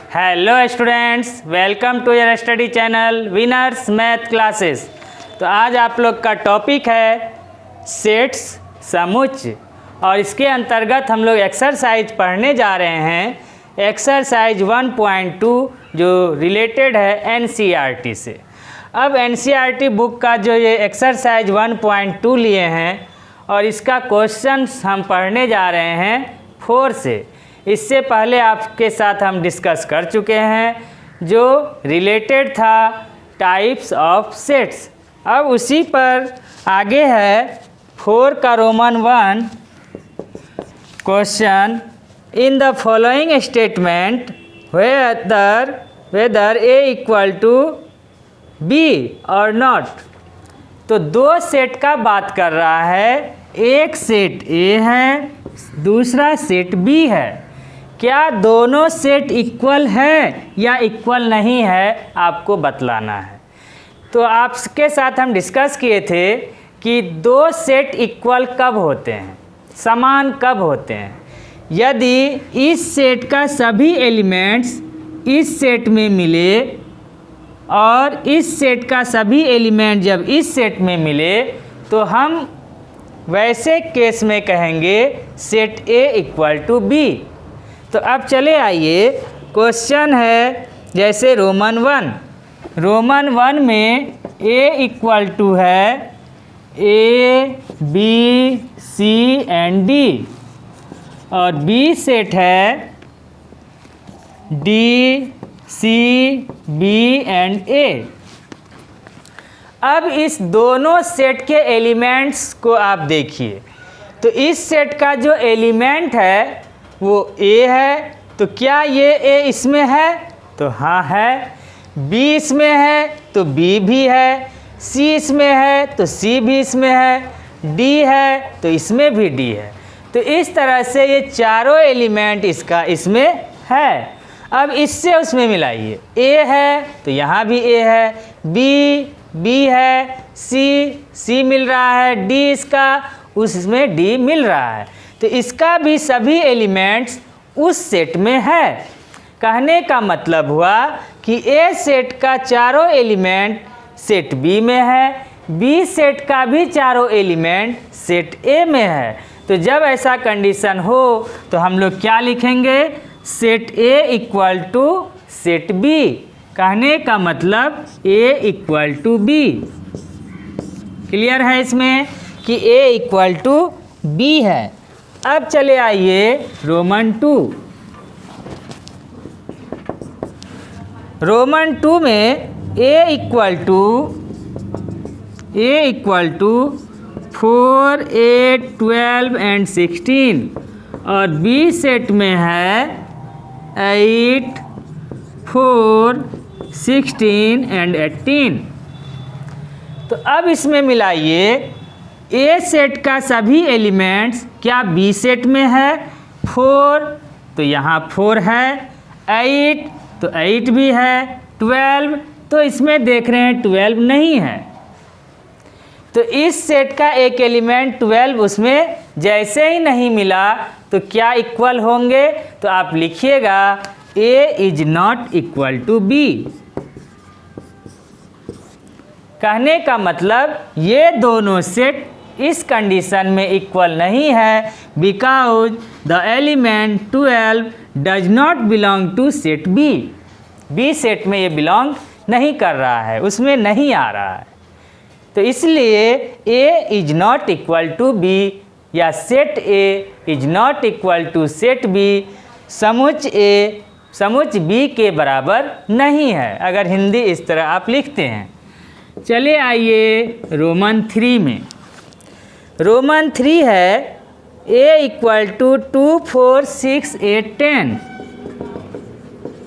Hello students, welcome to your study channel winners math classes. तो आज आप लोग का टॉपिक है सेट्स समुच्चय और इसके अंतर्गत हम लोग एक्सरसाइज पढ़ने जा रहे हैं। एक्सरसाइज 1.2 जो रिलेटेड है एनसीईआरटी से। अब एनसीईआरटी बुक का जो ये एक्सरसाइज 1.2 लिए हैं और इसका क्वेश्चंस हम पढ़ने जा रहे हैं 4 से। इससे पहले आपके साथ हम डिस्कस कर चुके हैं जो रिलेटेड था टाइप्स ऑफ सेट्स। अब उसी पर आगे है 4 का roman 1 question. In the following statement whether A equal to B और नॉट। तो दो सेट का बात कर रहा है, एक सेट ए है, दूसरा सेट बी है। क्या दोनों सेट इक्वल हैं या इक्वल नहीं है, आपको बतलाना है। तो आपके साथ हम डिस्कस किए थे कि दो सेट इक्वल कब होते हैं, समान कब होते हैं। यदि इस सेट का सभी एलिमेंट्स इस सेट में मिले और इस सेट का सभी एलिमेंट जब इस सेट में मिले तो हम वैसे केस में कहेंगे set A equal to B. तो अब चले आइए, क्वेश्चन है जैसे रोमन 1 में ए इक्वल टू है A B C and D और बी सेट है D C B and A. अब इस दोनों सेट के एलिमेंट्स को आप देखिए। तो इस सेट का जो एलिमेंट है वो ए है, तो क्या ये ए इसमें है? तो हाँ है। बी इसमें है तो बी भी है, सी इसमें है तो सी भी इसमें है, डी है तो इसमें भी डी है। तो इस तरह से ये चारों एलिमेंट इसका इसमें है। अब इससे उसमें मिलाइए, ए है तो यहाँ भी ए है, बी है, सी मिल रहा है, डी इसका उसमें डी मिल रहा है। तो इसका भी सभी एलिमेंट्स उस सेट में है। कहने का मतलब हुआ कि ए सेट का चारों एलिमेंट सेट बी में है, बी सेट का भी चारों एलिमेंट सेट ए में है। तो जब ऐसा कंडीशन हो तो हम लोग क्या लिखेंगे, set A equal to set B. कहने का मतलब A equal to B. Clear है इसमें कि ए इक्वल टू बी है। अब चले आइए रोमन 2 में ए इक्वल टू 4 8 12 एंड 16 और बी सेट में है 8 4 16 एंड 18। तो अब इसमें मिलाइए, ए सेट का सभी एलिमेंट्स क्या बी सेट में है? 4 तो यहाँ 4 है, 8 तो 8 भी है, 12 तो इसमें देख रहे हैं 12 नहीं है। तो इस सेट का एक एलिमेंट 12 उसमें जैसे ही नहीं मिला तो क्या इक्वल होंगे? तो आप लिखिएगा a is not equal to b. कहने का मतलब ये दोनों सेट इस कंडीशन में इक्वल नहीं है because the element 12 does not belong to set B. B set में ये बिलोंग नहीं कर रहा है, उसमें नहीं आ रहा है। तो इसलिए a is not equal to b या set a is not equal to set b, समुच्चय बी के बराबर नहीं है, अगर हिंदी इस तरह आप लिखते हैं। चले आइए रोमन 3 में। रोमन 3 है ए इक्वल टू 2 4 6 8 10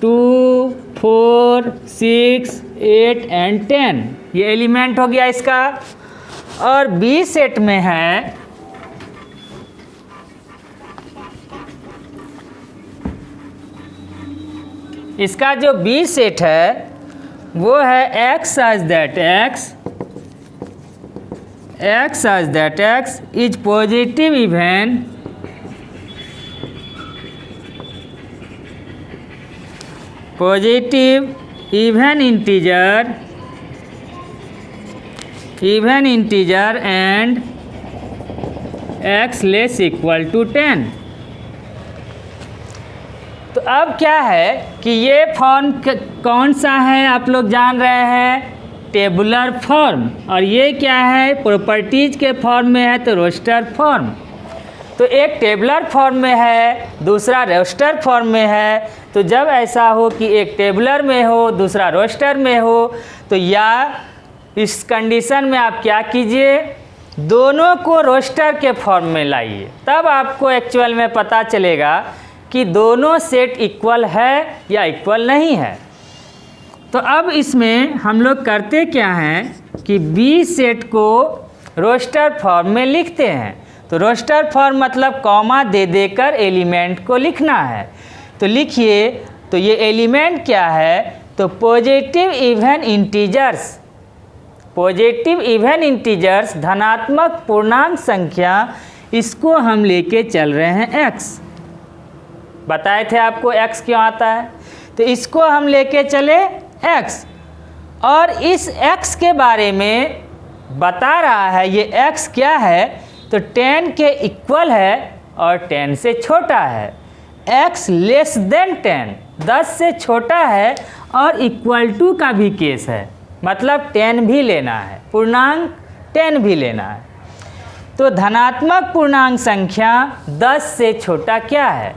2 4 6 8 एंड 10 ये एलिमेंट हो गया इसका। और बी सेट में है इसका जो बी सेट है वो है x such that x is positive even positive even integer and x less equal to 10। तो अब क्या है कि ये फॉर्म कौन सा है, आप लोग जान रहे हैं, टेबुलर फॉर्म। और ये क्या है, प्रॉपर्टीज के फॉर्म में है तो रोस्टर फॉर्म। तो एक टेबुलर फॉर्म में है, दूसरा रोस्टर फॉर्म में है। तो जब ऐसा हो कि एक टेबुलर में हो दूसरा रोस्टर में हो, तो या इस कंडीशन में आप क्या कीजिए, दोनों को रोस्टर के फॉर्म में लाइए, तब आपको एक्चुअल में पता चलेगा कि दोनों सेट इक्वल है या इक्वल नहीं है। तो अब इसमें हम लोग करते क्या हैं कि बी सेट को रोस्टर फॉर्म में लिखते हैं। तो रोस्टर फॉर्म मतलब कॉमा दे देकर एलिमेंट को लिखना है। तो लिखिए, तो ये एलिमेंट क्या है, तो पॉजिटिव इवन इंटीजर्स धनात्मक पूर्णांक संख्या, इसको हम लेके चल रहे हैं x। बताए थे आपको x क्यों आता है, तो इसको हम लेके चले x, और इस x के बारे में बता रहा है, ये x क्या है, तो 10 के इक्वल है और 10 से छोटा है। x लेस देन 10, 10 से छोटा है, और इक्वल टू का भी केस है, मतलब 10 भी लेना है, पूर्णांक 10 भी लेना है। तो धनात्मक पूर्णांक संख्या 10 से छोटा क्या है,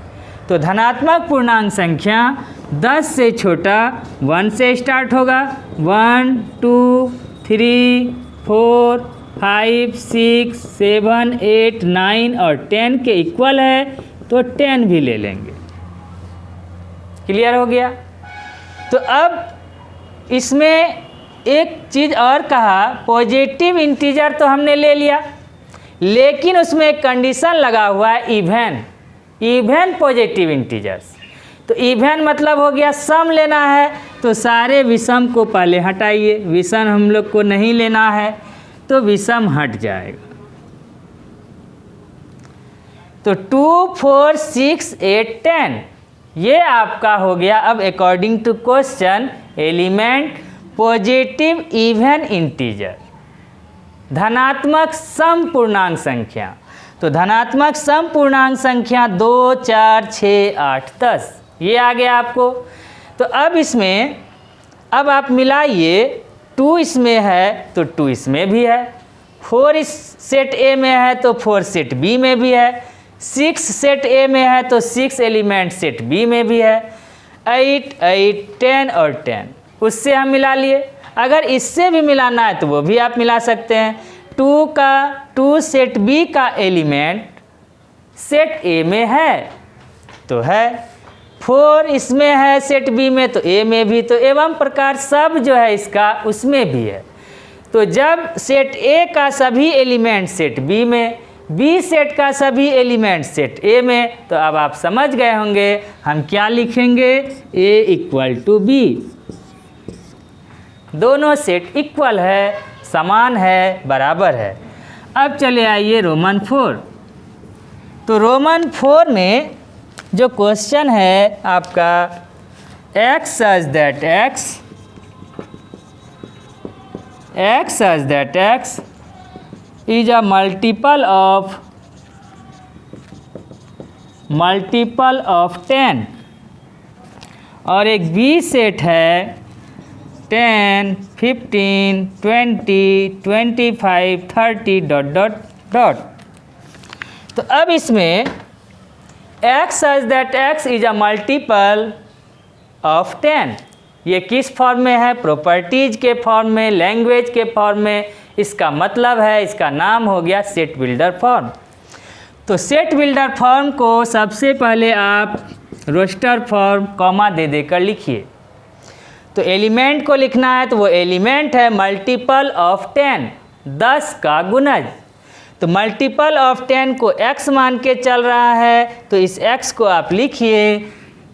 तो धनात्मक पूर्णांक संख्या 10 से छोटा 1 से स्टार्ट होगा। 1 2 3 4 5 6 7 8 9 और 10 के इक्वल है, तो 10 भी ले लेंगे। क्लियर हो गया। तो अब इसमें एक चीज़ और कहा, पॉजिटिव इंटीजर तो हमने ले लिया, लेकिन उसमें एक कंडीशन लगा हुआ है, इवन पॉजिटिव इंटीजर्स। तो इवन मतलब हो गया सम लेना है, तो सारे विषम को पहले हटाइए, विषम हम लोग को नहीं लेना है, तो विषम हट जाएगा। तो 2 4 6 8 10 ये आपका हो गया। अब according to question, element positive even integer, धनात्मक सम पूर्णांक संख्या। तो धनात्मक सम पूर्णांक संख्या 2 4 6 8 10 ये आ गया आपको। तो अब इसमें अब आप मिलाइए, 2 इसमें है तो 2 इसमें भी है, 4 इस सेट ए में है तो 4 सेट बी में भी है, 6 सेट ए में है तो 6 एलिमेंट सेट बी में भी है, 8 8 10 और 10 उससे हम मिला लिए। अगर इससे भी मिलाना है तो वो भी आप मिला सकते हैं। 2 सेट बी का एलिमेंट सेट ए में है तो है, 4 इसमें है सेट बी में तो ए में भी, तो एवं प्रकार सब जो है इसका उसमें भी है। तो जब सेट ए का सभी एलिमेंट सेट बी में, बी सेट का सभी एलिमेंट सेट ए में, तो अब आप समझ गए होंगे हम क्या लिखेंगे, ए इक्वल टू बी। दोनों सेट इक्वल है, समान है, बराबर है। अब चले आइए रोमन 4। तो रोमन 4 में जो क्वेश्चन है आपका, x such that x is a multiple of 10, और एक बी सेट है 10 15 20 25 30 डॉट डॉट डॉट। तो अब इसमें x such that x is a multiple of 10, ये किस फॉर्म में है, प्रॉपर्टीज के फॉर्म में, लैंग्वेज के फॉर्म में। इसका मतलब है, इसका नाम हो गया सेट बिल्डर फॉर्म। तो सेट बिल्डर फॉर्म को सबसे पहले आप रोस्टर फॉर्म कॉमा दे देकर लिखिए। तो एलिमेंट को लिखना है तो वो एलिमेंट है मल्टीपल ऑफ 10, 10 का गुणज। तो मल्टीपल ऑफ 10 को x मान के चल रहा है, तो इस x को आप लिखिए,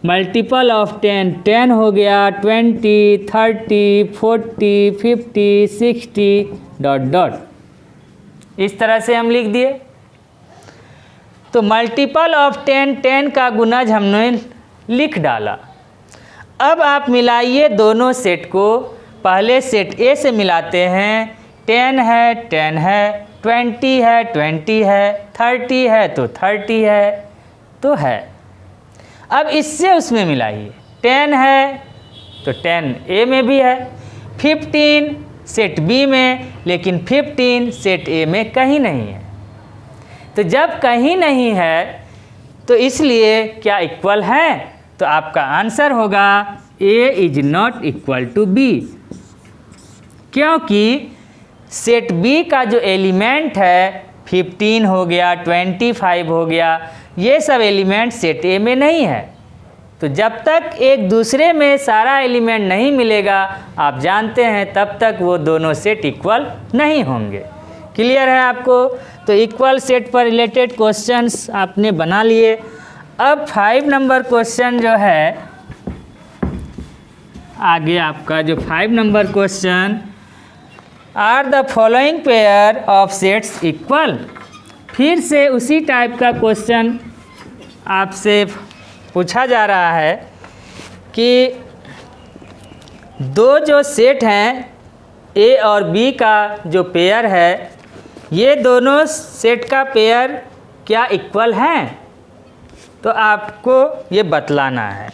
मल्टीपल ऑफ 10 10 हो गया, 20 30 40 50 60 डॉट डॉट। इस तरह से हम लिख दिए। तो मल्टीपल ऑफ 10 10 का गुणज हमने लिख डाला। अब आप मिलाइए दोनों सेट को। पहले सेट ए से मिलाते हैं, 10 है 10 है, 20 है 20 है, 30 है तो 30 है तो है। अब इससे उसमें मिलाइए, 10 है तो 10 ए में भी है, 15 सेट बी में, लेकिन 15 सेट ए में कहीं नहीं है। तो जब कहीं नहीं है तो इसलिए क्या इक्वल है? तो आपका आंसर होगा a is not equal to b, क्योंकि सेट बी का जो एलिमेंट है 15 हो गया, 25 हो गया, ये सब एलिमेंट सेट ए में नहीं है। तो जब तक एक दूसरे में सारा एलिमेंट नहीं मिलेगा, आप जानते हैं, तब तक वो दोनों सेट इक्वल नहीं होंगे। क्लियर है आपको? तो इक्वल सेट पर रिलेटेड क्वेश्चंस आपने बना लिए। अब 5 नंबर क्वेश्चन जो है, आगे आपका जो 5 number question, are the following pair of sets equal. फिर से उसी टाइप का क्वेश्चन आपसे पूछा जा रहा है कि दो जो सेट हैं ए और बी का जो पेयर है, ये दोनों सेट का पेयर क्या इक्वल हैं? तो आपको ये बतलाना है।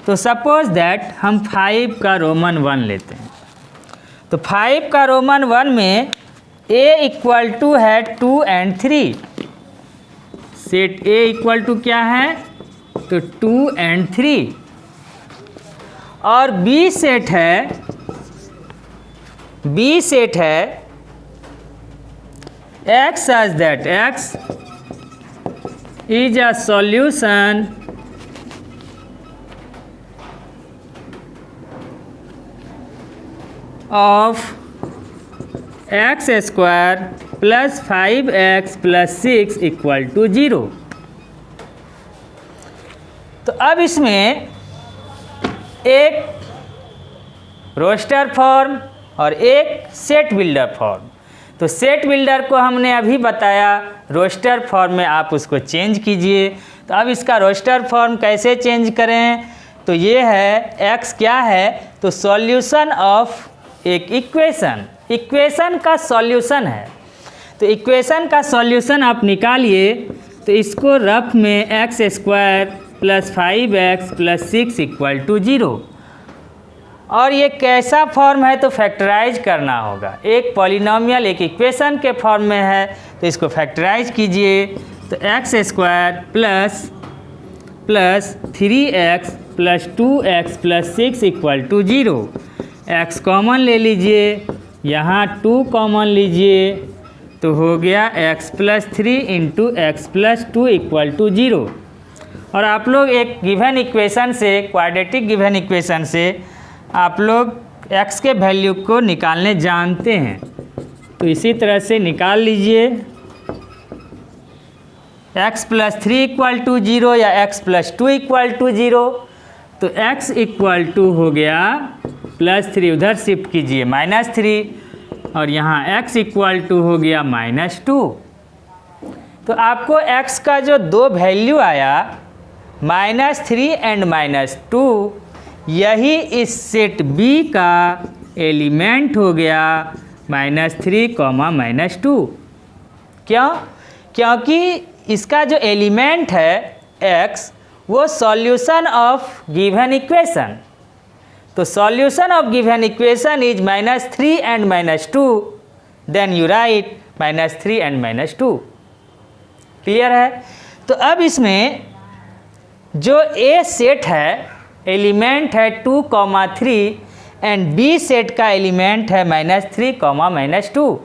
तो सपोज दैट हम 5 का रोमन 1 लेते हैं। तो 5 का रोमन 1 में a इक्वल टू है 2 and 3। Set a equal to क्या है? तो 2 and 3। और b सेट है x such that x is a solution of x square plus 5x plus 6 equal to 0। तो अब इसमें एक रोस्टर फॉर्म और एक सेट बिल्डर फॉर्म। तो सेट बिल्डर को हमने अभी बताया, रोस्टर फॉर्म में आप उसको चेंज कीजिए। तो अब इसका रोस्टर फॉर्म कैसे चेंज करें? तो ये है x क्या है? तो सॉल्यूशन ऑफ एक इक्वेशन का सॉल्यूशन है। तो इक्वेशन का सॉल्यूशन आप निकालिए। तो इसको रफ में x स्क्वायर प्लस 5x प्लस 6 इक्वल टू 0। और ये कैसा फॉर्म है? तो फैक्टराइज करना होगा। एक पॉलिनोमियल एक इक्वेशन के फॉर्म में है, तो इसको फैक्टराइज कीजिए। तो x square plus 3x plus 2x plus 6 equal to 0। x common ले लीजिए, यहाँ 2 कॉमन लीजिए, तो हो गया x plus 3 into x plus 2 equal to 0। और आप लोग एक गिवन इक्वेशन से, क्वाड्रेटिक गिवन इक्वेशन से आप लोग x के वैल्यू को निकालने जानते हैं। तो इसी तरह से निकाल लीजिए, x प्लस 3 इक्वल टू 0 या x प्लस 2 इक्वल टू 0। तो x इक्वल टू हो गया प्लस 3, उधर शिफ्ट कीजिए -3, और यहाँ x इक्वल टू हो गया -2। तो आपको x का जो दो वैल्यू आया -3 एंड -2, यही इस सेट B का एलिमेंट हो गया -3, -2। क्यों? क्योंकि इसका जो एलिमेंट है x, वो सॉल्यूशन ऑफ गिवन इक्वेशन। तो solution of given equation is -3 and -2, then you write -3 and -2। Clear है? तो अब इसमें जो A सेट है, एलिमेंट है 2, 3 एंड B सेट का एलिमेंट है -3, -2।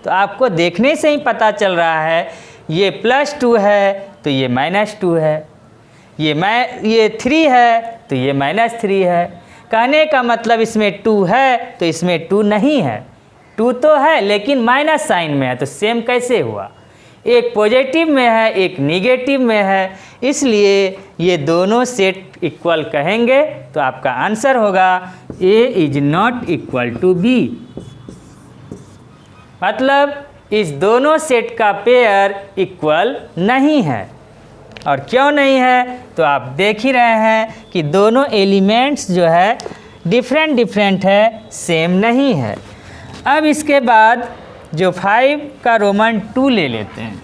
तो आपको देखने से ही पता चल रहा है, ये +2 है तो ये -2 है, ये 3 है तो ये -3 है। कहने का मतलब इसमें 2 है तो इसमें 2 नहीं है। 2 तो है लेकिन माइनस साइन में है, तो सेम कैसे हुआ? एक पॉजिटिव में है, एक निगेटिव में है, इसलिए ये दोनों सेट इक्वल कहेंगे। तो आपका आंसर होगा A is not equal to B। मतलब इस दोनों सेट का पेयर इक्वल नहीं है। और क्यों नहीं है, तो आप देख ही रहे हैं कि दोनों एलिमेंट्स जो है डिफरेंट है, सेम नहीं है। अब इसके बाद जो 5 का रोमन 2 ले लेते हैं।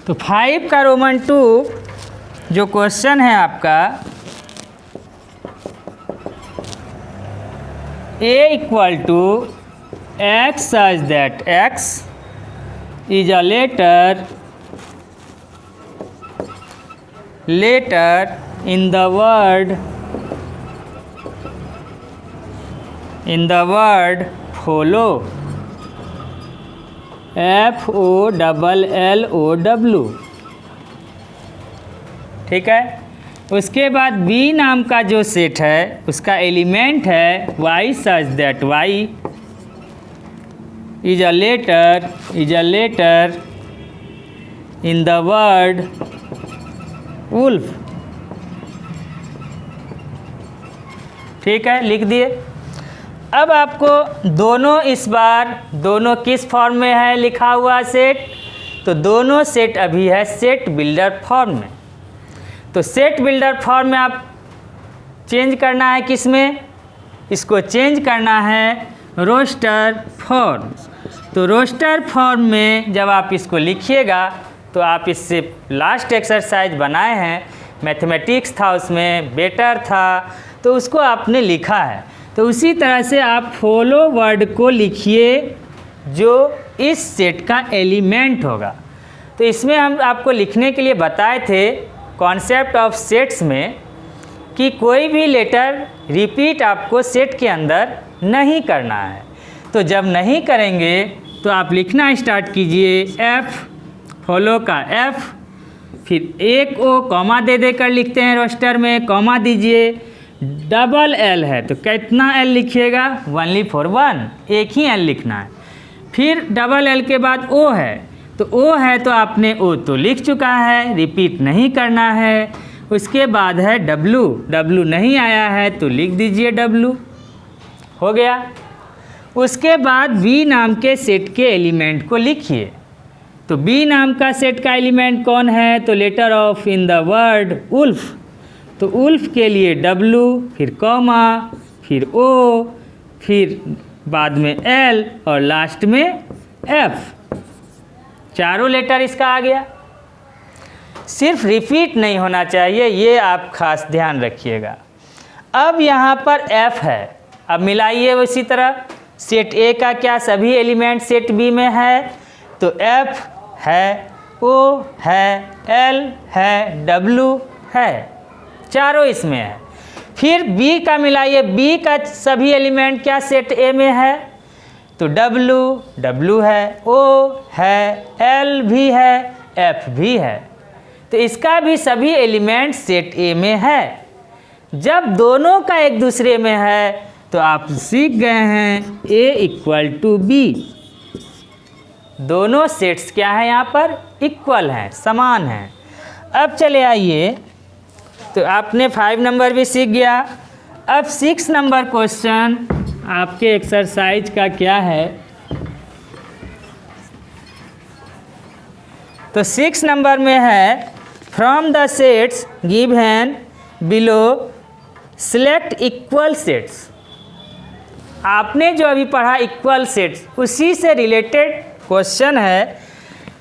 तो 5 का रोमन 2 जो क्वेश्चन है आपका, a equal to x such that x is a letter in the word follow, FOLLOW। ठीक है। उसके बाद B नाम का जो सेट है उसका एलिमेंट है y such that y is a letter in the word wolf। ठीक है, लिख दिए। अब आपको दोनों इस बार दोनों किस फॉर्म में है लिखा हुआ सेट, तो दोनों सेट अभी है सेट बिल्डर फॉर्म में। तो सेट बिल्डर फॉर्म में आप चेंज करना है किस में, इसको चेंज करना है रोस्टर फॉर्म। तो रोस्टर फॉर्म में जब आप इसको लिखिएगा तो आप इससे लास्ट एक्सरसाइज बनाए हैं, मैथमेटिक्स था उसमें, बेटर था, तो उसको आपने लिखा है। तो उसी तरह से आप फॉलो वर्ड को लिखिए जो इस सेट का एलिमेंट होगा। तो इसमें हम आपको लिखने के लिए बताए थे कॉन्सेप्ट ऑफ सेट्स में कि कोई भी लेटर रिपीट आपको सेट के अंदर नहीं करना है। तो जब नहीं करेंगे तो आप लिखना स्टार्ट कीजिए F, फॉलो का F, फिर एक ओ कॉमा दे देकर लिखते हैं रोस्टर में, कॉमा दीजिए, डबल L है तो कितना L लिखिएगा, ओनली फॉर 1, एक ही L लिखना है। फिर डबल L के बाद O है, तो O है तो आपने O तो लिख चुका है, रिपीट नहीं करना है। उसके बाद है W, W नहीं आया है तो लिख दीजिए W, हो गया। उसके बाद B नाम के सेट के एलिमेंट को लिखिए। तो B नाम का सेट का एलिमेंट कौन है, तो letter of in the word wolf. तो उल्फ के लिए W, फिर कॉमा, फिर O, फिर बाद में L और लास्ट में F, चारों लेटर इसका आ गया। सिर्फ रिपीट नहीं होना चाहिए, ये आप खास ध्यान रखिएगा। अब यहाँ पर F है, अब मिलाइए उसी तरह। सेट A का क्या सभी एलिमेंट सेट B में है, तो F है, O है, L है, W है, चारों इसमें है। फिर B का मिलाइए, B का सभी एलिमेंट क्या सेट A में है, तो W है, O है, L भी है, F भी है, तो इसका भी सभी एलिमेंट सेट A में है। जब दोनों का एक दूसरे में है तो आप सीख गए हैं A इक्वल टू B। दोनों सेट्स क्या है यहाँ पर, इक्वल हैं, समान हैं। अब चले आइए, तो आपने 5 नंबर भी सीख गया। अब 6 नंबर क्वेश्चन आपके एक्सरसाइज का क्या है, तो 6 नंबर में है from the sets given below select equal sets. आपने जो अभी पढ़ा इक्वल सेट्स, उसी से रिलेटेड क्वेश्चन है।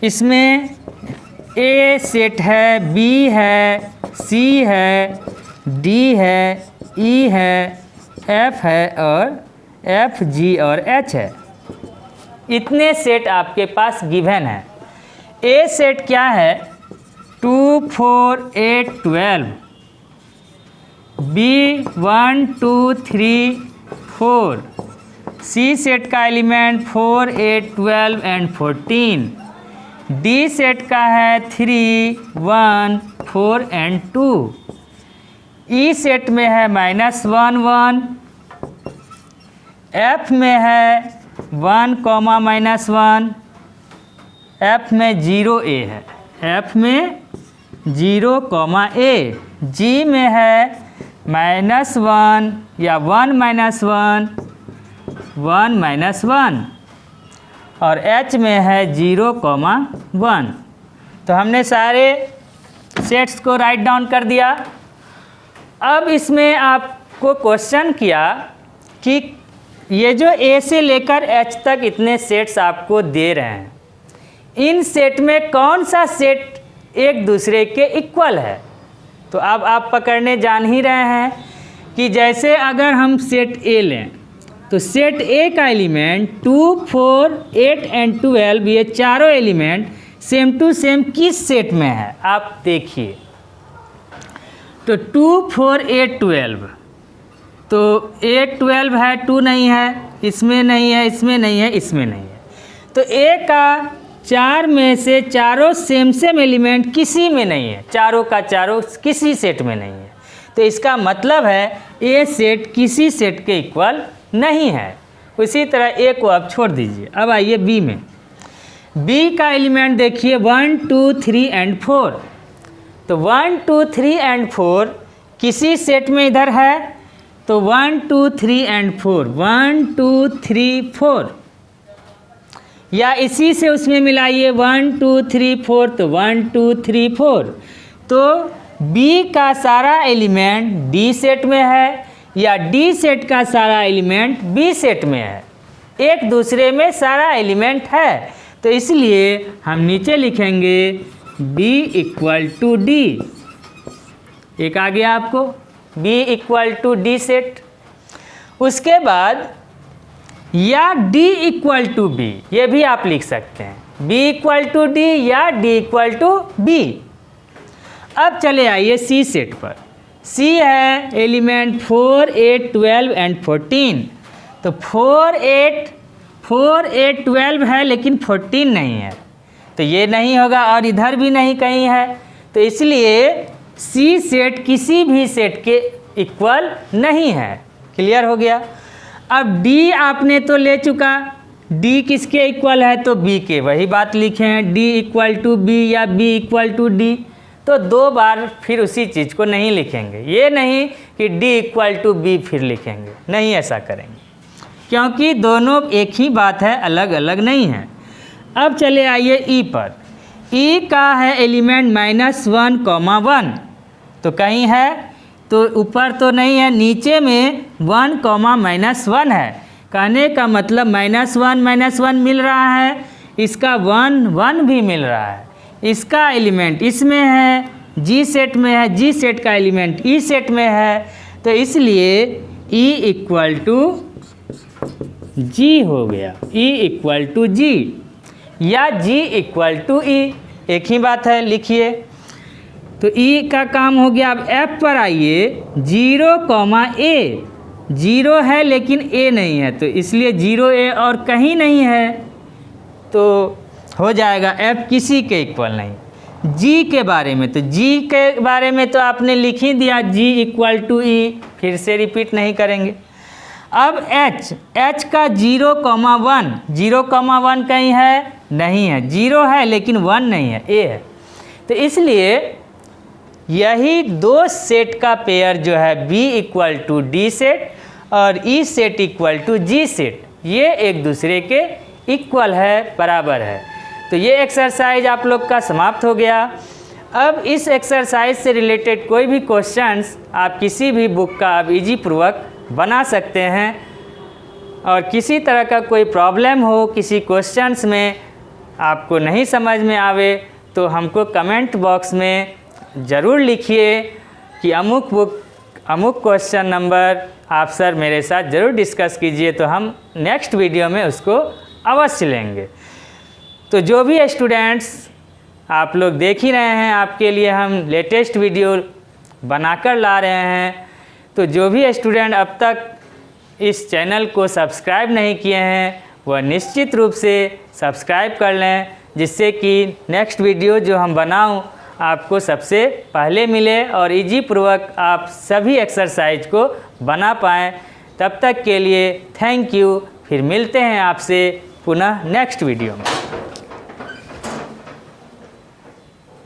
इसमें A सेट है, B है, C है, D है, E है, F है और F, G और H है। इतने सेट आपके पास गिवन है। A सेट क्या है, 2, 4, 8, 12। B 1, 2, 3, 4। C सेट का एलिमेंट 4, 8, 12 एंड 14। D सेट का है 3, 1, 4 एंड 2। E सेट में है -1, 1। F में है 1, -1। F में 0A है, F में 0, A। G में है -1 या 1, -1। 1 माइनस 1 और H में है 0,1। तो हमने सारे सेट्स को राइट डाउन कर दिया। अब इसमें आपको क्वेश्चन किया कि ये जो A से लेकर H तक इतने सेट्स आपको दे रहे हैं, इन सेट में कौन सा सेट एक दूसरे के इक्वल है। तो अब आप पकड़ने जान ही रहे हैं कि जैसे अगर हम सेट A लें तो सेट A का एलिमेंट 2, 4, 8 एंड 12, ये चारों एलिमेंट सेम टू सेम किस सेट में है आप देखिए। तो 2, 4, 8, 12, तो 8, 12 है, 2 नहीं है, इसमें नहीं है, इसमें नहीं है, इसमें नहीं है। तो A का 4 में से चारों सेम एलिमेंट किसी में नहीं है, चारों का चारों किसी सेट में नहीं है। तो इसका मतलब है A सेट किसी सेट के इक्वल नहीं है। उसी तरह A को आप छोड़ दीजिए। अब आइए B में। B का एलिमेंट देखिए 1, 2, 3 एंड 4। तो 1, 2, 3 एंड 4 किसी सेट में इधर है, तो 1, 2, 3 एंड 4, 1, 2, 3, 4, या इसी से उसमें मिलाइए 1, 2, 3, 4, तो 1, 2, 3, 4। तो B का सारा एलिमेंट D सेट में है या D सेट का सारा एलिमेंट B सेट में है, एक दूसरे में सारा एलिमेंट है। तो इसलिए हम नीचे लिखेंगे B इक्वल टू D। एक आ गया आपको B equal to D set. उसके बाद या D इक्वल टू B, ये भी आप लिख सकते हैं, B इक्वल टू D या D इक्वल टू B। अब चले आइए C सेट पर। C है एलिमेंट 4, 8, 12 एंड 14। तो 4, 8, 12 है लेकिन 14 नहीं है, तो ये नहीं होगा और इधर भी नहीं कहीं है। तो इसलिए C सेट किसी भी सेट के इक्वल नहीं है। क्लियर हो गया। अब D आपने तो ले चुका, D किसके इक्वल है, तो B के, वही बात लिखे हैं, D इक्वल टू B या B इक्वल टू D। तो 2 बार फिर उसी चीज़ को नहीं लिखेंगे, ये नहीं कि D इक्वल टू B फिर लिखेंगे, नहीं ऐसा करेंगे, क्योंकि दोनों एक ही बात है, अलग अलग नहीं है। अब चले आइए E पर। E का है एलिमेंट -1, 1, तो कहीं है, तो ऊपर तो नहीं है, नीचे में 1, -1 है। कहने का मतलब -1 मिल रहा है, इसका 1 भी मिल रहा है। इसका एलिमेंट इसमें है, G सेट में है, G सेट का एलिमेंट E सेट में है। तो इसलिए E इक्वल टू G हो गया, E इक्वल टू G या G इक्वल टू E, एक ही बात है, लिखिए। तो E का काम हो गया। अब F पर आइए। 0, A, 0 है लेकिन A नहीं है, तो इसलिए 0A और कहीं नहीं है, तो हो जाएगा F किसी के इक्वल नहीं। G के बारे में, तो G के बारे में तो आपने लिख ही दिया, G इक्वल टू E, फिर से रिपीट नहीं करेंगे। अब H का 0,1, 0,1 कहीं है, नहीं है, 0 है लेकिन 1 नहीं है, A है। तो इसलिए यही 2 सेट का पेयर जो है B equal to D set और E set equal to G set, ये एक दूसरे के इक्वल है, बराबर है। तो ये एक्सरसाइज आप लोग का समाप्त हो गया। अब इस एक्सरसाइज से रिलेटेड कोई भी क्वेश्चंस आप किसी भी बुक का आप इजी पूर्वक बना सकते हैं, और किसी तरह का कोई प्रॉब्लम हो, किसी क्वेश्चंस में आपको नहीं समझ में आवे, तो हमको कमेंट बॉक्स में ज़रूर लिखिए कि अमुक बुक, अमुक क्वेश्चन नंबर आप सर मेरे साथ ज़रूर डिस्कस कीजिए, तो हम नेक्स्ट वीडियो में उसको अवश्य लेंगे। तो जो भी स्टूडेंट्स आप लोग देख ही रहे हैं, आपके लिए हम लेटेस्ट वीडियो बनाकर ला रहे हैं। तो जो भी स्टूडेंट अब तक इस चैनल को सब्सक्राइब नहीं किए हैं, वह निश्चित रूप से सब्सक्राइब कर लें, जिससे कि नेक्स्ट वीडियो जो हम बनाऊं आपको सबसे पहले मिले और इजी पूर्वक आप सभी एक्सरसाइज को बना पाएँ। तब तक के लिए थैंक यू। फिर मिलते हैं आपसे पुनः नेक्स्ट वीडियो में।